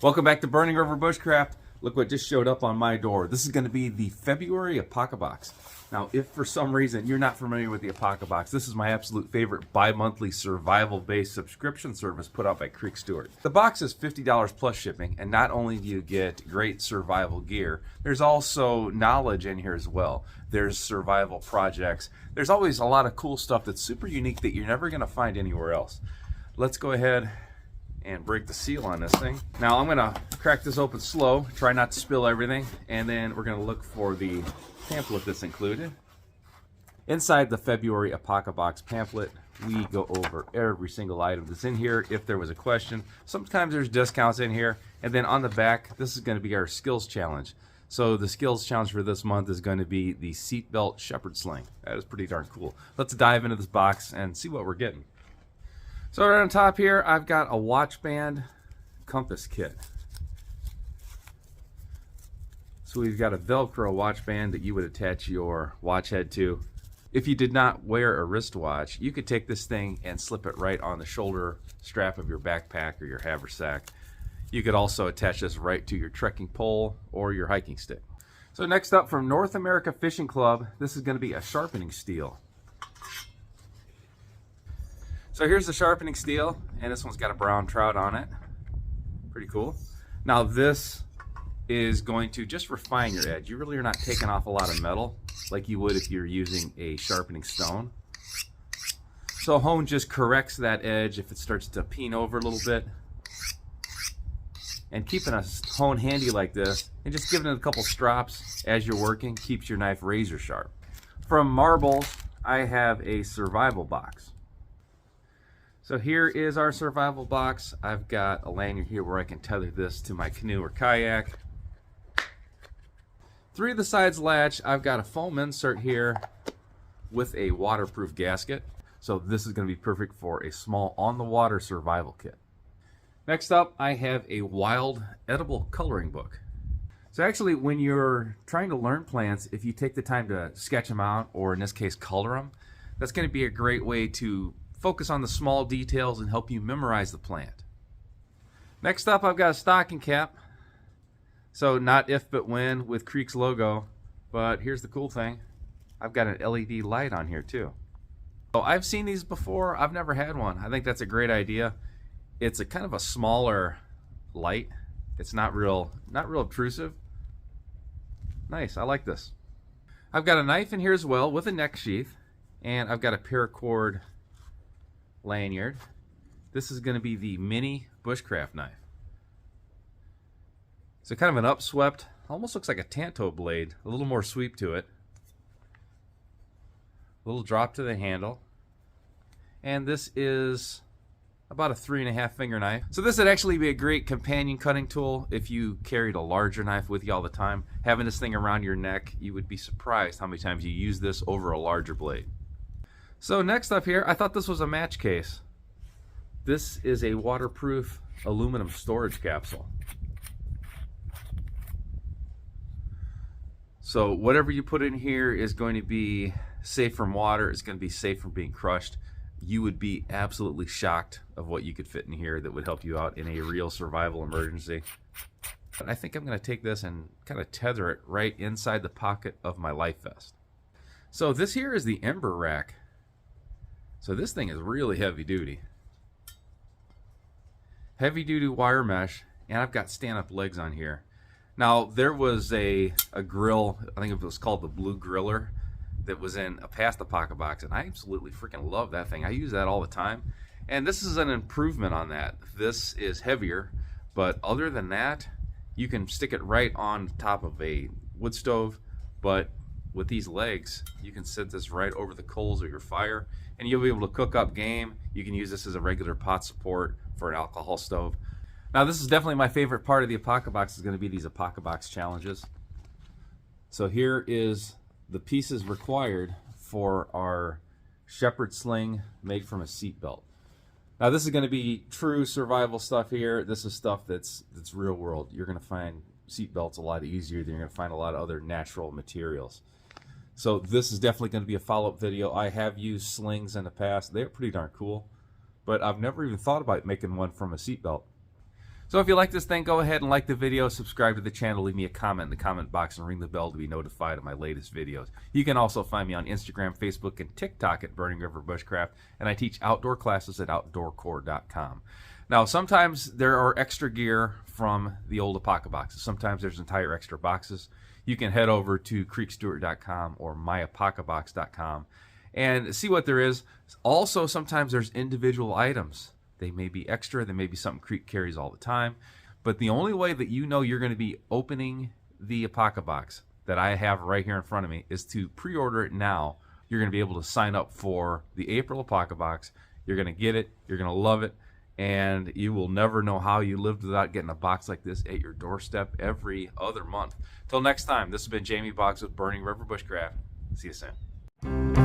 Welcome back to Burning River Bushcraft. Look what just showed up on my door. This is going to be the February Apocabox. Now, if for some reason you're not familiar with the Apocabox, this is my absolute favorite bi-monthly survival-based subscription service put out by Creek Stewart. The box is $50 plus shipping, and not only do you get great survival gear, there's also knowledge in here as well. There's survival projects. There's always a lot of cool stuff that's super unique that you're never going to find anywhere else. Let's go ahead and break the seal on this thing. Now I'm gonna crack this open slow, try not to spill everything, and then we're gonna look for the pamphlet that's included. Inside the February Apocabox pamphlet, we go over every single item that's in here if there was a question. Sometimes there's discounts in here, and then on the back, this is gonna be our skills challenge. So the skills challenge for this month is going to be the seatbelt shepherd sling. That is pretty darn cool. Let's dive into this box and see what we're getting. So right on top here, I've got a watch band compass kit. So we've got a Velcro watch band that you would attach your watch head to. If you did not wear a wristwatch, you could take this thing and slip it right on the shoulder strap of your backpack or your haversack. You could also attach this right to your trekking pole or your hiking stick. So next up, from North America Fishing Club, this is going to be a sharpening steel. So here's the sharpening steel, and this one's got a brown trout on it. Pretty cool. Now this is going to just refine your edge. You really are not taking off a lot of metal like you would if you're using a sharpening stone. So hone just corrects that edge if it starts to peen over a little bit. And keeping a hone handy like this and just giving it a couple strops as you're working keeps your knife razor sharp. From Marbles, I have a survival box. So here is our survival box. I've got a lanyard here where I can tether this to my canoe or kayak. 3 of the sides latch. I've got a foam insert here with a waterproof gasket. So this is going to be perfect for a small on-the-water survival kit. Next up, I have a wild edible coloring book. So actually, when you're trying to learn plants, if you take the time to sketch them out, or in this case, color them, that's going to be a great way to focus on the small details and help you memorize the plant. Next up, I've got a stocking cap. So not if but when with Creek's logo, but here's the cool thing. I've got an LED light on here too. So I've seen these before. I've never had one. I think that's a great idea. It's a kind of a smaller light. It's not real obtrusive. Nice, I like this. I've got a knife in here as well with a neck sheath, and I've got a paracord lanyard. This is going to be the mini bushcraft knife. So kind of an upswept, almost looks like a tanto blade, a little more sweep to it. A little drop to the handle. And this is about a 3.5 finger knife. So this would actually be a great companion cutting tool if you carried a larger knife with you all the time. Having this thing around your neck, you would be surprised how many times you use this over a larger blade. So next up here, I thought this was a match case. This is a waterproof aluminum storage capsule. So whatever you put in here is going to be safe from water. It's going to be safe from being crushed. You would be absolutely shocked of what you could fit in here that would help you out in a real survival emergency. But I think I'm going to take this and kind of tether it right inside the pocket of my life vest. So this here is the Ember Rack. So this thing is really heavy duty. Heavy duty wire mesh, and I've got stand-up legs on here. Now there was a grill, I think it was called the Blue Griller, that was in a past Apocabox, and I absolutely freaking love that thing. I use that all the time. And this is an improvement on that. This is heavier, but other than that, you can stick it right on top of a wood stove, but with these legs, you can set this right over the coals of your fire, and you'll be able to cook up game. You can use this as a regular pot support for an alcohol stove. Now this is definitely my favorite part of the Apocabox, is going to be these Apocabox challenges. So here is the pieces required for our shepherd sling made from a seat belt. Now this is going to be true survival stuff here. This is stuff that's real world. You're going to find seat belts a lot easier than you're going to find a lot of other natural materials. So this is definitely going to be a follow-up video. I have used slings in the past. They're pretty darn cool, but I've never even thought about making one from a seat belt. So if you like this thing, go ahead and like the video, subscribe to the channel, leave me a comment in the comment box, and ring the bell to be notified of my latest videos. You can also find me on Instagram, Facebook, and TikTok at Burning River Bushcraft, and I teach outdoor classes at outdoorcore.com. Now, sometimes there are extra gear from the old Apocaboxes. Sometimes there's entire extra boxes. You can head over to creekstewart.com or myapocabox.com and see what there is. Also, sometimes there's individual items. They may be extra. They may be something Creek carries all the time. But the only way that you know you're going to be opening the Apocabox that I have right here in front of me is to pre-order it now. You're going to be able to sign up for the April Apocabox. You're going to get it. You're going to love it. And you will never know how you lived without getting a box like this at your doorstep every other month. Till next time, this has been Jamie Boggs with Burning River Bushcraft. See you soon.